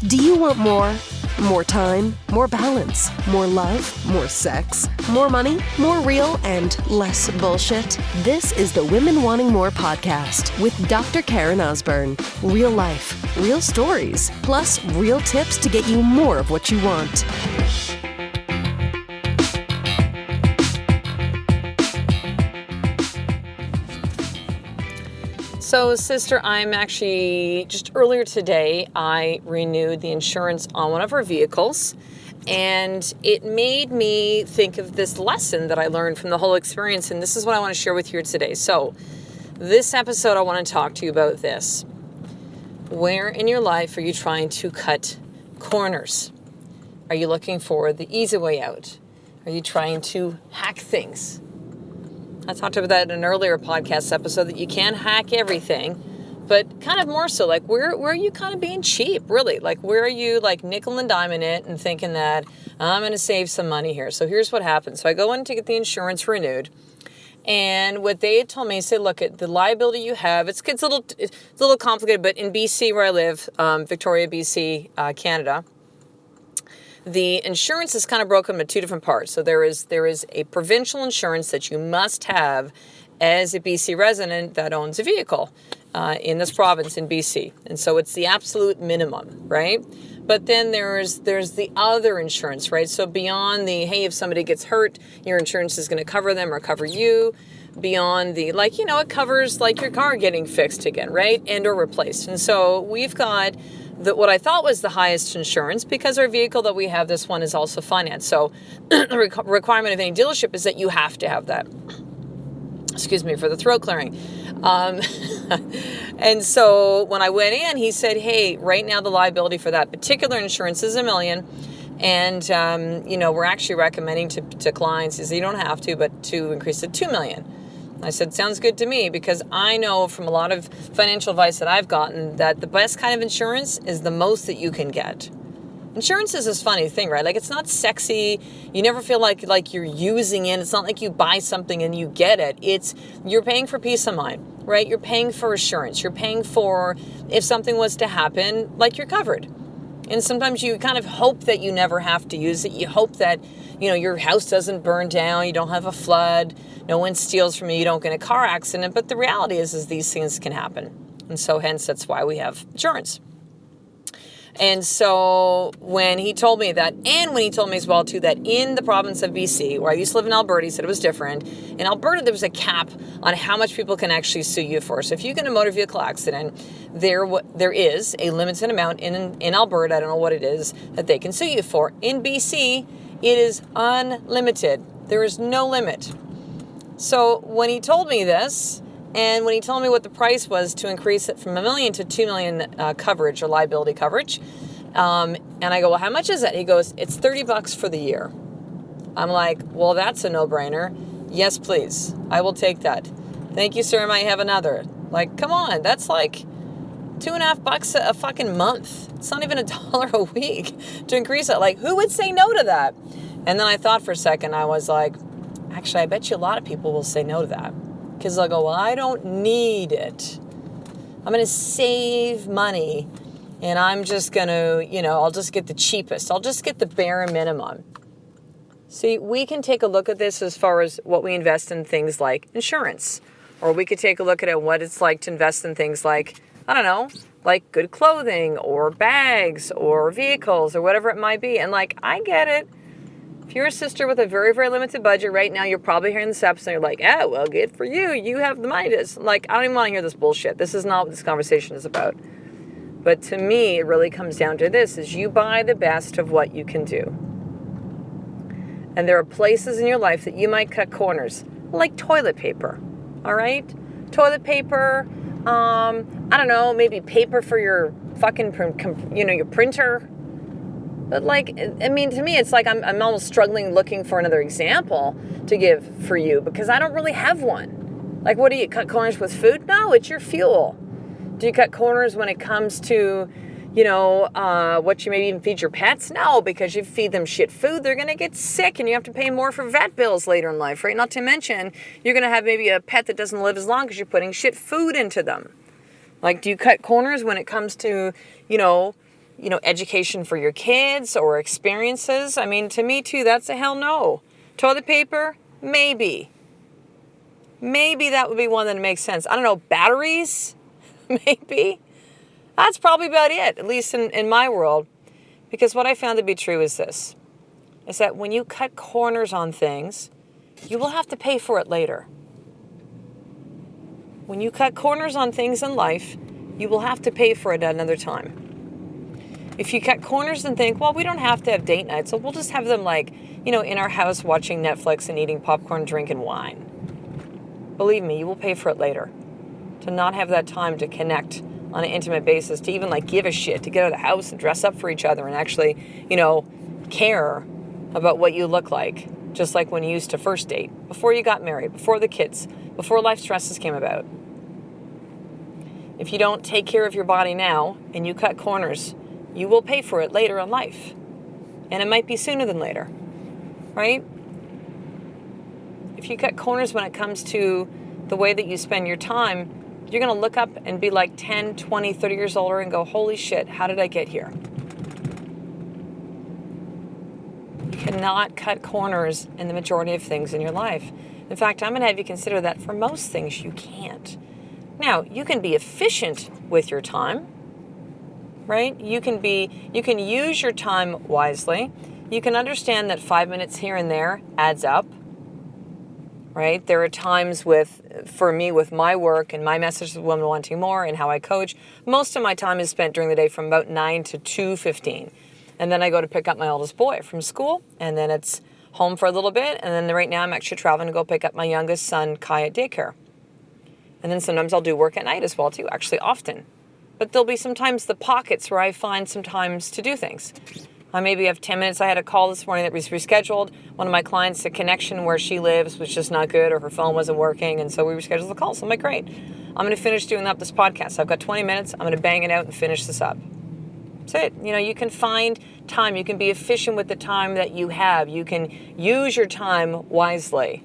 Do you want more? More time, more balance, more love, more sex, more money, more real, and less bullshit? This is the Women Wanting More podcast with Dr. Karen Osborne. Real life, real stories, plus real tips to get you more of what you want. So, sister, I'm actually, just earlier today, I renewed the insurance on one of our vehicles, and it made me think of this lesson that I learned from the whole experience, and this is what I want to share with you today. So, this episode, I want to talk to you about this. Where in your life are you trying to cut corners? Are you looking for the easy way out? Are you trying to hack things? I talked about that in an earlier podcast episode, that you can hack everything, but kind of more so, like, where are you kind of being cheap, really? Like, where are you, like, nickel and diming it and thinking that I'm going to save some money here? So here's what happened. So I go in to get the insurance renewed, and what they had told me, say, look, at the liability you have, it's a little complicated, but in BC, where I live, Victoria, BC, Canada, the insurance is kind of broken into two different parts. So there is a provincial insurance that you must have as a BC resident that owns a vehicle in this province in BC. And so it's the absolute minimum, right? But then there's the other insurance, right? So beyond the, hey, if somebody gets hurt, your insurance is going to cover them or cover you. Beyond the, like, you know, it covers like your car getting fixed again, right? And or replaced. And so we've got what I thought was the highest insurance, because our vehicle that we have, this one, is also financed. So the requirement of any dealership is that you have to have that. Excuse me for the throat clearing. And so when I went in, he said, hey, right now the liability for that particular insurance is $1 million. And, we're actually recommending to clients is you don't have to, but to increase it to $2 million. I said, sounds good to me, because I know from a lot of financial advice that I've gotten that the best kind of insurance is the most that you can get. Insurance is this funny thing, right? Like, it's not sexy. You never feel like you're using it. It's not like you buy something and you get it. You're paying for peace of mind, right? You're paying for assurance. You're paying for, if something was to happen, like, you're covered. And sometimes you kind of hope that you never have to use it. You hope that, your house doesn't burn down. You don't have a flood. No one steals from you. You don't get in a car accident. But the reality is these things can happen. And so hence, that's why we have insurance. And so when he told me that, and when he told me as well, too, that in the province of BC, where I used to live in Alberta, he said it was different. In Alberta, there was a cap on how much people can actually sue you for. So if you get in a motor vehicle accident, there is a limited amount in Alberta, I don't know what it is, that they can sue you for. In BC, it is unlimited. There is no limit. So when he told me this, and when he told me what the price was to increase it from $1 million to $2 million coverage or liability coverage, and I go, well, how much is that? He goes, it's $30 for the year. I'm like, well, that's a no-brainer. Yes, please. I will take that. Thank you, sir. I might have another. Like, come on. That's like $2.50 a fucking month. It's not even $1 a week to increase it. Like, who would say no to that? And then I thought for a second, I was like, actually, I bet you a lot of people will say no to that. Because they'll go, well, I don't need it. I'm going to save money, and I'm just going to, I'll just get the cheapest. I'll just get the bare minimum. See, we can take a look at this as far as what we invest in things like insurance. Or we could take a look at what it's like to invest in things like, I don't know, like good clothing or bags or vehicles or whatever it might be. And like, I get it. If you're a sister with a very, very limited budget right now, you're probably hearing this episode and you're like, well, good for you. You have the money. Like, I don't even want to hear this bullshit. This is not what this conversation is about. But to me, it really comes down to this, is you buy the best of what you can do. And there are places in your life that you might cut corners, like toilet paper, all right? Toilet paper, I don't know, maybe paper for your fucking, your printer. But to me, it's like I'm almost struggling looking for another example to give for you, because I don't really have one. Like, what do you cut corners with food? No, it's your fuel. Do you cut corners when it comes to, what you maybe even feed your pets? No, because you feed them shit food, they're going to get sick and you have to pay more for vet bills later in life, right? Not to mention, you're going to have maybe a pet that doesn't live as long because you're putting shit food into them. Like, do you cut corners when it comes to, education for your kids or experiences. I mean, to me too, that's a hell no. Toilet paper? Maybe. Maybe that would be one that makes sense. I don't know, batteries? Maybe. That's probably about it, at least in my world. Because what I found to be true is this, is that when you cut corners on things, you will have to pay for it later. When you cut corners on things in life, you will have to pay for it at another time. If you cut corners and think, well, we don't have to have date nights, so we'll just have them in our house watching Netflix and eating popcorn, drinking wine. Believe me, you will pay for it later. To not have that time to connect on an intimate basis, to even give a shit, to get out of the house and dress up for each other and actually, care about what you look like. Just like when you used to first date, before you got married, before the kids, before life stresses came about. If you don't take care of your body now and you cut corners, you will pay for it later in life. And it might be sooner than later, right? If you cut corners when it comes to the way that you spend your time, you're going to look up and be 10, 20, 30 years older and go, holy shit, how did I get here? You cannot cut corners in the majority of things in your life. In fact, I'm going to have you consider that for most things you can't. Now, you can be efficient with your time, right? You can use your time wisely. You can understand that 5 minutes here and there adds up, right? There are times for me with my work and my message to women wanting more and how I coach, most of my time is spent during the day from about 9 to 2:15. And then I go to pick up my oldest boy from school, and then it's home for a little bit. And then right now I'm actually traveling to go pick up my youngest son, Kai, at daycare. And then sometimes I'll do work at night as well too, actually often. But there'll be sometimes the pockets where I find some times to do things. I maybe have 10 minutes. I had a call this morning that was rescheduled. One of my clients, the connection where she lives was just not good, or her phone wasn't working. And so we rescheduled the call. So I'm like, great. I'm going to finish doing up this podcast. I've got 20 minutes. I'm going to bang it out and finish this up. That's it. You can find time. You can be efficient with the time that you have. You can use your time wisely.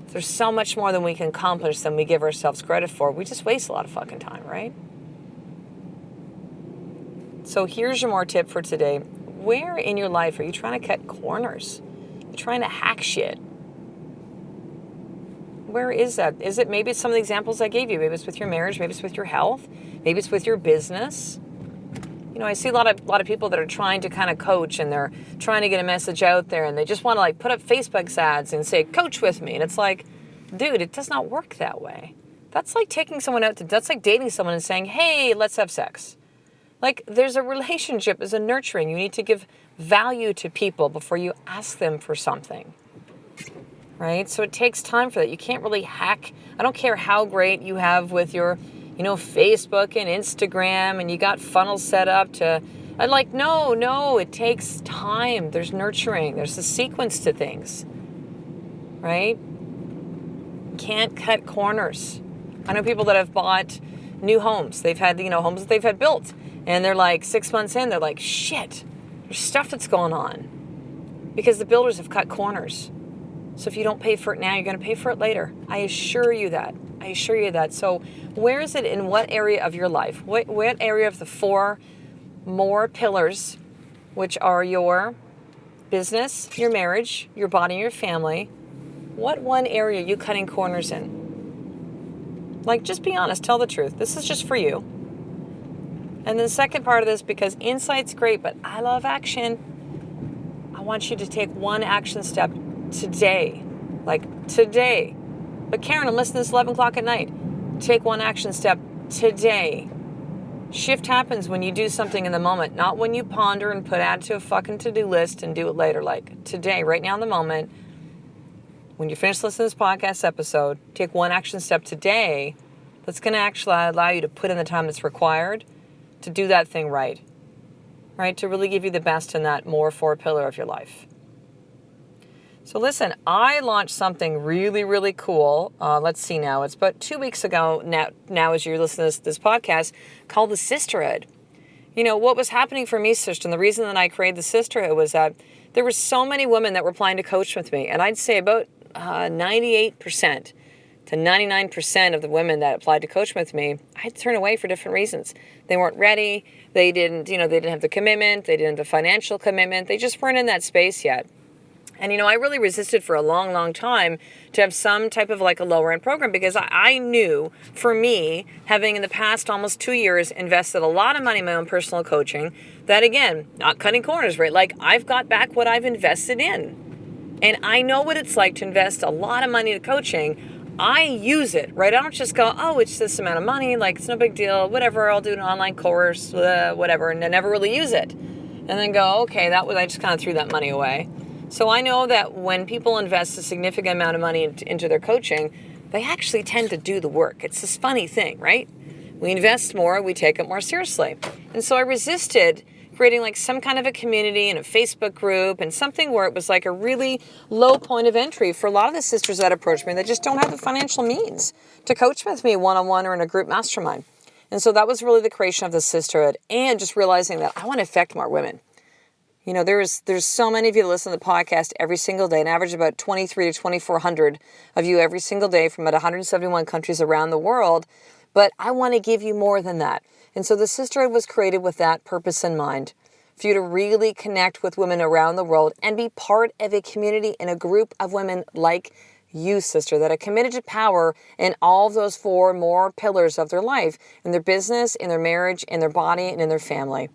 There's so much more than we can accomplish than we give ourselves credit for. We just waste a lot of fucking time, right? So here's your more tip for today. Where in your life are you trying to cut corners? You're trying to hack shit. Where is that? Is it maybe it's some of the examples I gave you? Maybe it's with your marriage. Maybe it's with your health. Maybe it's with your business. I see a lot of people that are trying to kind of coach, and they're trying to get a message out there, and they just want to put up Facebook ads and say, coach with me. And it's like, dude, it does not work that way. That's like taking someone out that's like dating someone and saying, hey, let's have sex. There's a relationship, there's a nurturing. You need to give value to people before you ask them for something, right? So it takes time for that. You can't really hack. I don't care how great you have with your, Facebook and Instagram, and you got funnels set up to, no, it takes time. There's nurturing. There's a sequence to things, right? Can't cut corners. I know people that have bought new homes. They've had, homes that they've had built. And they're 6 months in, they're like, shit, there's stuff that's going on. Because the builders have cut corners. So if you don't pay for it now, you're going to pay for it later. I assure you that. So where is it in what area of your life? What area of the 4 more pillars, which are your business, your marriage, your body, and your family, what one area are you cutting corners in? Just be honest, tell the truth. This is just for you. And then the second part of this, because insight's great, but I love action. I want you to take one action step today. Today. But Karen, I'm listening to this 11 o'clock at night. Take one action step today. Shift happens when you do something in the moment, not when you ponder and add to a fucking to-do list and do it later. Today, right now in the moment, when you finish listening to this podcast episode, take one action step today that's going to actually allow you to put in the time that's required to do that thing right? To really give you the best in that more 4 pillar of your life. So listen, I launched something really, really cool. Let's see now. It's about 2 weeks ago now as you're listening to this podcast, called the Sisterhood. What was happening for me, sister, and the reason that I created the Sisterhood was that there were so many women that were applying to coach with me. And I'd say about 98% to 99% of the women that applied to coach with me, I had to turn away for different reasons. They weren't ready. They didn't have the commitment. They didn't have the financial commitment. They just weren't in that space yet. And, I really resisted for a long, long time to have some type of like a lower end program, because I knew, for me, having in the past almost 2 years invested a lot of money in my own personal coaching, that again, not cutting corners, right? Like, I've got back what I've invested in. And I know what it's like to invest a lot of money in coaching. I use it, right? I don't just go, oh, it's this amount of money, like it's no big deal, whatever, I'll do an online course, whatever, and I never really use it. And then go, okay, I just kind of threw that money away. So I know that when people invest a significant amount of money into their coaching, they actually tend to do the work. It's this funny thing, right? We invest more, we take it more seriously. And so I resisted creating like some kind of a community and a Facebook group and something where it was like a really low point of entry for a lot of the sisters that approach me that just don't have the financial means to coach with me one-on-one or in a group mastermind. And so that was really the creation of the sisterhood, and just realizing that I want to affect more women. There's so many of you that listen to the podcast every single day, an average of about 2,300 to 2,400 of you every single day from about 171 countries around the world. But I want to give you more than that. And so the sisterhood was created with that purpose in mind, for you to really connect with women around the world and be part of a community and a group of women like you, sister, that are committed to power in all of those 4 more pillars of their life, in their business, in their marriage, in their body, and in their family.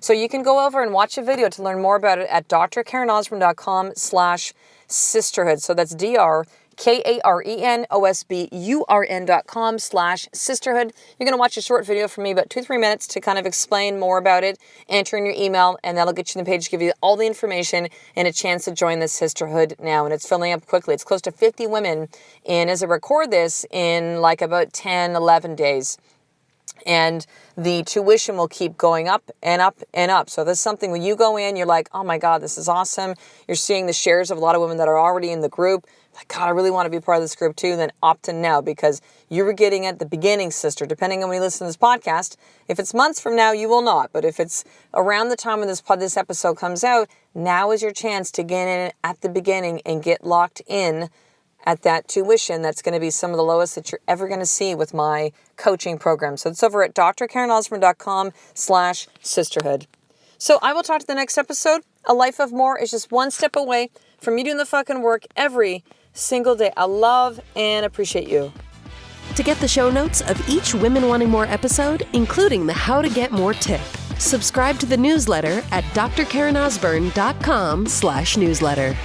So you can go over and watch a video to learn more about it at drkarenosborn.com/sisterhood. So that's drkarenosborn.com/sisterhood. You're going to watch a short video from me, about 2-3 minutes, to kind of explain more about it, enter in your email, and that'll get you in the page, give you all the information and a chance to join the sisterhood now. And it's filling up quickly. It's close to 50 women in, as I record this, in like about 10, 11 days. And the tuition will keep going up and up and up. So there's something when you go in, you're like, oh my God, this is awesome. You're seeing the shares of a lot of women that are already in the group. Like, God, I really want to be part of this group too. Then opt in now, because you were getting at the beginning, sister, depending on when you listen to this podcast. If it's months from now, you will not. But if it's around the time when this episode comes out, now is your chance to get in at the beginning and get locked in at that tuition that's going to be some of the lowest that you're ever going to see with my coaching program. So it's over at drkarenosborn.com/sisterhood. So I will talk to the next episode. A life of more is just one step away from you doing the fucking work every single day. I love and appreciate you. To get the show notes of each Women Wanting More episode, including the How to Get More tip, subscribe to the newsletter at drkarenosborn.com/newsletter.